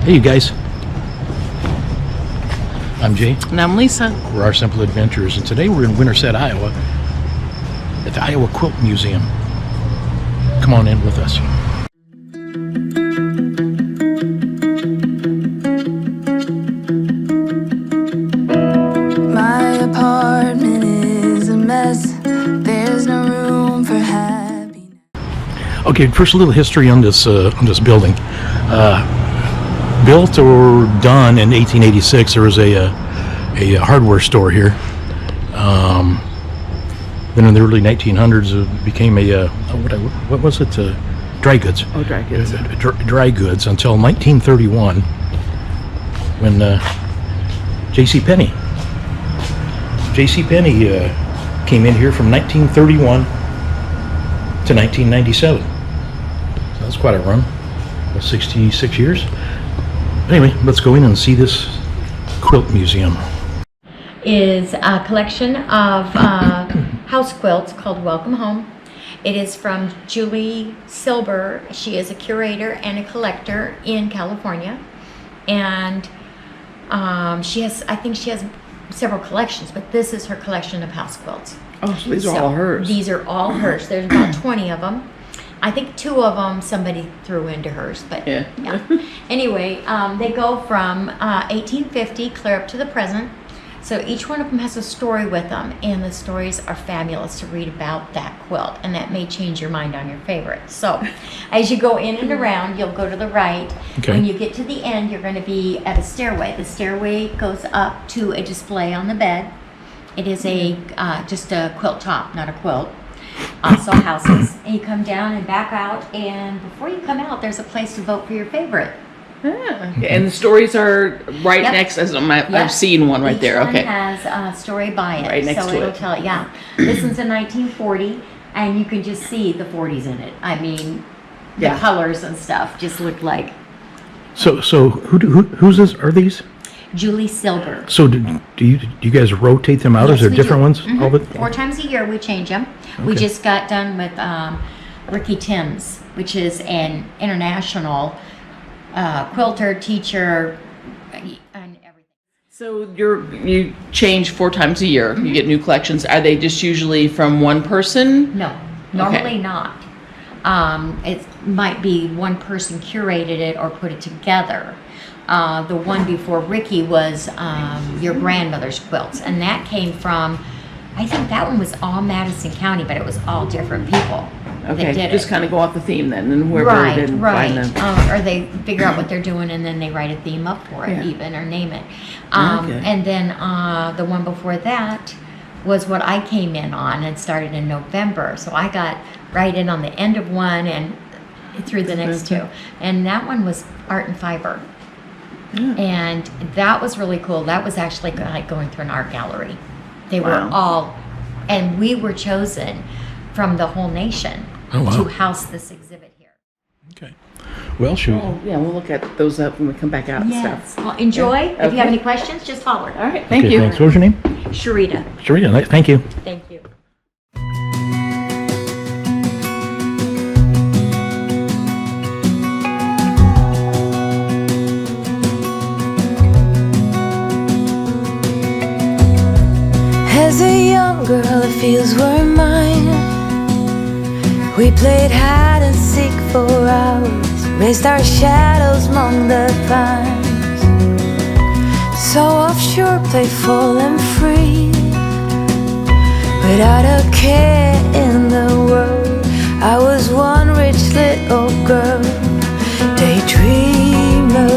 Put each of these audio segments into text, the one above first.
Hey, you guys. I'm Jay. And I'm Lisa. We're Our Simple Adventures, and today we're in Winterset, Iowa, at the Iowa Quilt Museum. Come on in with us. My apartment is a mess. There's no room for happiness. Okay, first a little history on this building. Built or done in 1886, there was a hardware store here. Then in the early 1900s, it became what was it? Dry goods. Oh, dry goods. Dry goods until 1931, when J.C. Penney came in here from 1931 to 1997. So that's quite a run. 66 years. Anyway, let's go in and see this quilt museum. Is a collection of house quilts called Welcome Home. It is from Julie Silber. She is a curator and a collector in California, and I think she has several collections, but this is her collection of house quilts. Oh, so these are all hers. These are all hers. There's about 20 of them. I think 2 of them somebody threw into hers, but yeah. Anyway, they go from 1850 clear up to the present. So each one of them has a story with them, and the stories are fabulous to read about that quilt, and that may change your mind on your favorite. So as you go in and around, you'll go to the right. Okay. When you get to the end, you're going to be at a stairway. The stairway goes up to a display on the bed. It is just a quilt top, not a quilt. Also houses. And you come down and back out, and before you come out, there's a place to vote for your favorite. Yeah. Okay. And the stories are right next. I've seen one right there. Each Okay. one has a story by it. Right next so to it'll it. tell it. Yeah. This one's in 1940, and you can just see the 40s in it. I mean, the colors and stuff just look like. So who's this? Are these? Julie Silber. So do you guys rotate them out? Yes, Is there we different do. ones? Mm-hmm. All the, 4 times a year we change them. We Okay. just got done with Ricky Timms, which is an international quilter, teacher, and everything. So you change 4 times a year. You get new collections. Are they just usually from one person? No, normally not. It might be one person curated it or put it together. The one before Ricky was your grandmother's quilts, and that came from, I think that one was all Madison County, but it was all different people that did Just it. kind of go off the theme then, and whoever didn't find them. Or they figure out what they're doing, and then they write a theme up for it, even, or name it. And then the one before that was what I came in on and started in November. So I got right in on the end of one and through the next 2. And that one was art and fiber. And that was really cool. That was actually like going through an art gallery. They were all, and we were chosen from the whole nation to house this exhibit here. Okay. Well, shoot. Oh, yeah, we'll look at those up when we come back out and stuff. Well, enjoy. Yeah. If you have any questions, just holler. All right, thank you. Thanks. What was your name? Sharita. Sharita. Thank you. Thank you. As a young girl, the fields were mine. We played hide and seek for hours, raised our shadows among the pines. So offshore, playful and free, without a care in the world. I was one rich little girl, daydreamer,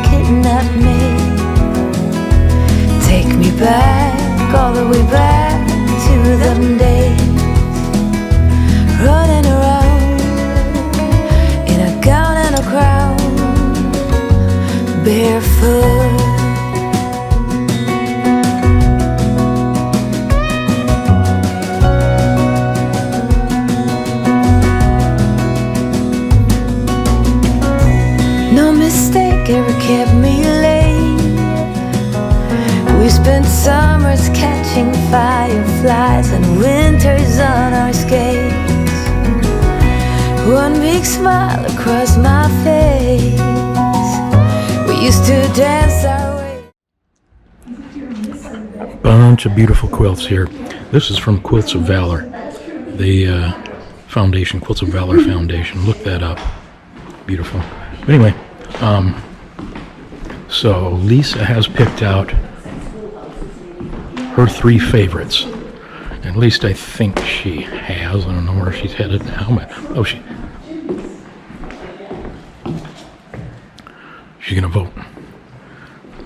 kidnap me, take me back, all the way back to them days, running around in a gown and a crown, barefoot. No mistake ever kept me late. We spent summers catching fireflies and winters on our skates. One big smile across my face. bunch of beautiful quilts here. This is from Quilts of Valor, the foundation, Quilts of Valor Foundation. Look that up. Beautiful. But anyway, so Lisa has picked out her 3 favorites. At least I think she has. I don't know where she's headed now. But, oh, she's going to vote.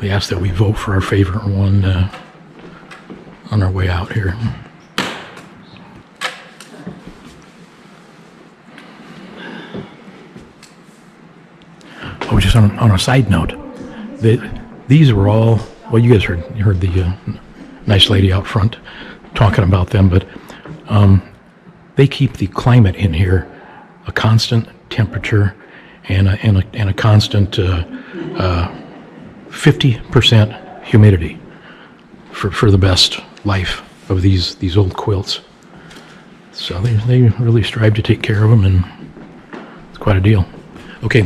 They asked that we vote for our favorite one on our way out here. Oh, just on a side note, these were all, well, you guys heard the nice lady out front talking about them, but they keep the climate in here a constant temperature and a constant 50% humidity for the best life of these old quilts. So they really strive to take care of them, and it's quite a deal. Okay,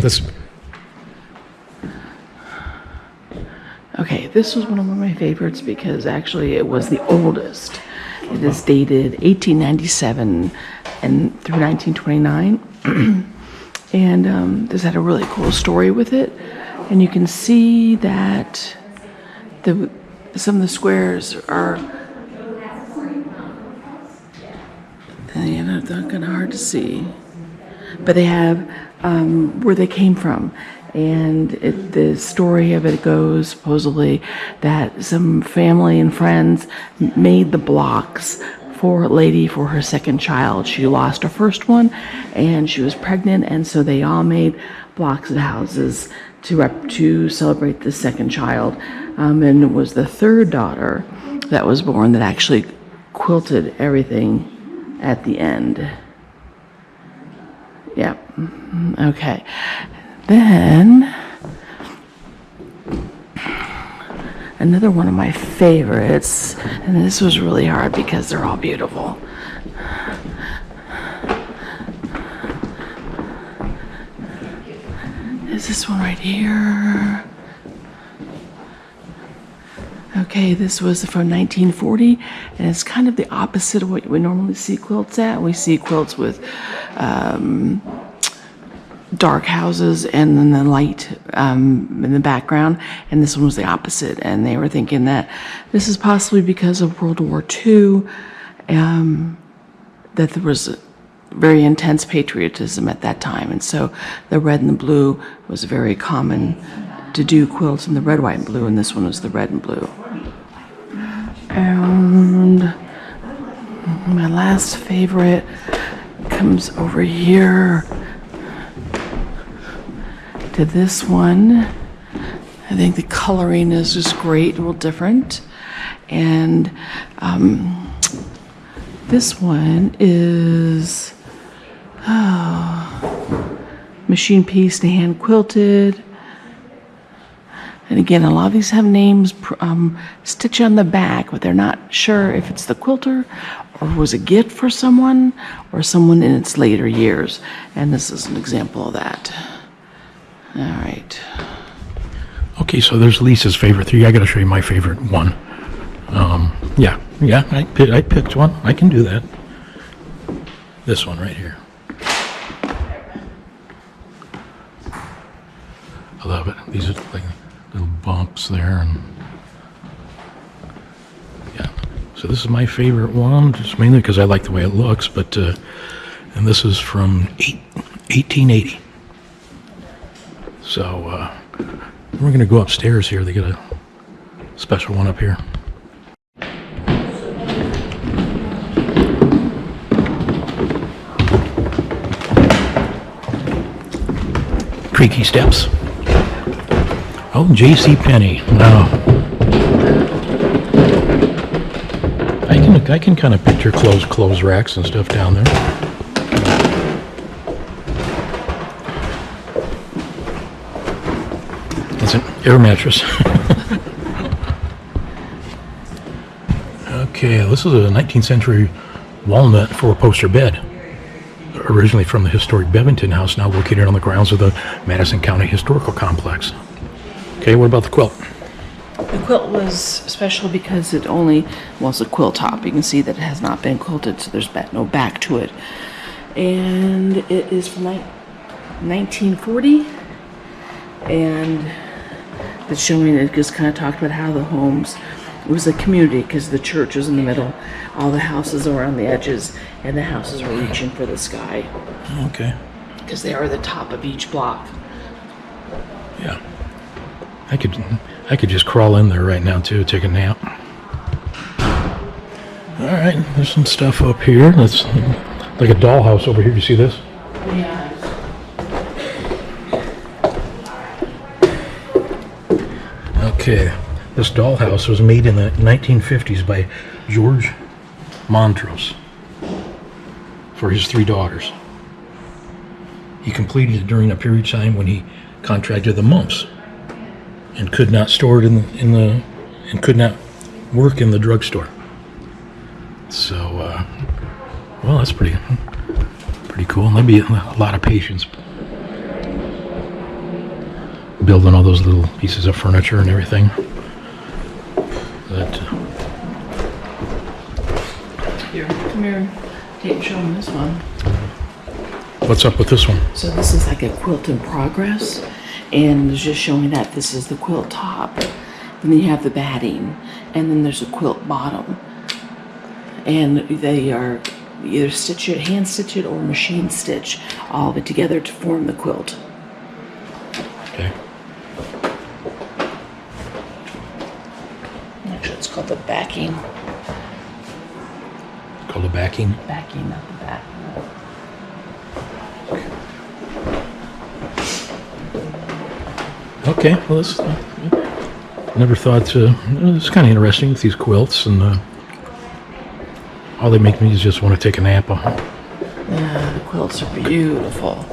Okay, this was one of my favorites because actually it was the oldest. It is dated 1897 and through 1929. And this had a really cool story with it. And you can see that some of the squares are, they're kind of hard to see, but they have where they came from. And the story of it goes supposedly that some family and friends made the blocks for a lady for her second child. She lost her first one and she was pregnant, and so they all made blocks of houses to celebrate the second child. And it was the third daughter that was born that actually quilted everything at the end. Yeah. Okay. Then, another one of my favorites, and this was really hard because they're all beautiful. Is this one right here? Okay, this was from 1940, and it's kind of the opposite of what we normally see quilts at. We see quilts with dark houses and then the light in the background, and this one was the opposite. And they were thinking that this is possibly because of World War II, that there was very intense patriotism at that time, and so the red and the blue was very common to do quilts in the red, white, and blue, and this one was the red and blue. And my last favorite comes over here to this one. I think the coloring is just great, a little different. And this one is machine pieced and hand quilted. And again, a lot of these have names stitched on the back, but they're not sure if it's the quilter or was a gift for someone or someone in its later years. And this is an example of that. All right. Okay, so there's Lisa's favorite 3. I got to show you my favorite one. Yeah, I picked one. I can do that. This one right here. I love it. These are like little bumps there, and yeah. So this is my favorite one, just mainly because I like the way it looks. But and this is from 1880. So we're going to go upstairs here. They got a special one up here. Creaky steps. Oh, J.C. Penney. Now, I can kind of picture clothes racks and stuff down there. It's an air mattress. Okay, this is a 19th century walnut 4-poster bed. Originally from the historic Bevington House, now located on the grounds of the Madison County Historical Complex. Okay, what about the quilt? The quilt was special because it only, well, it's a quilt top. You can see that it has not been quilted, so there's no back to it. And it is from 1940. And it's showing, it just kind of talked about how the homes, it was a community because the church was in the middle. All the houses are on the edges, and the houses are reaching for the sky. Okay. Because they are the top of each block. Yeah. I could just crawl in there right now too, take a nap. All right, there's some stuff up here. That's like a dollhouse over here. You see this? Yeah. Okay, this dollhouse was made in the 1950s by George Montrose for his 3 daughters. He completed it during a period of time when he contracted the mumps and could not store it and could not work in the drugstore. So, well, that's pretty cool. And that'd be a lot of patience building all those little pieces of furniture and everything. But Here, come here. Take show them this one. what's up with this one? So this is like a quilt in progress, and it's just showing that this is the quilt top. And then you have the batting, and then there's a quilt bottom. And they are either stitch it, hand stitch it, or machine stitch all of it together to form the quilt. Okay. Actually, it's called the backing. Called the backing. Backing, not the back. Okay, well, this never thought. It's kind of interesting with these quilts, and all they make me is just want to take a nap. Yeah, the quilts are beautiful.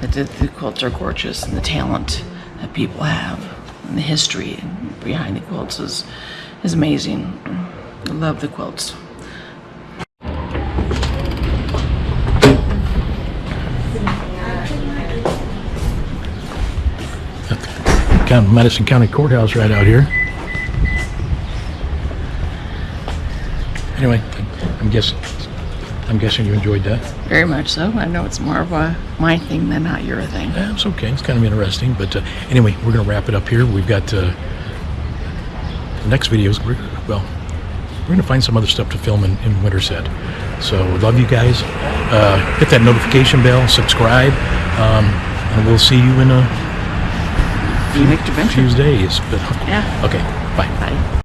The quilts are gorgeous, and the talent that people have, and the history behind the quilts is amazing. I love the quilts. Madison County Courthouse right out here. Anyway, I'm guessing you enjoyed that. Very much so. I know it's more of my thing than not your thing. Yeah, it's okay. It's kind of interesting. But anyway, we're going to wrap it up here. We've got the next videos. We're going to find some other stuff to film in Winterset. So love you guys. Hit that notification bell, subscribe, and we'll see you in a few days. But Yeah. okay, bye. Bye.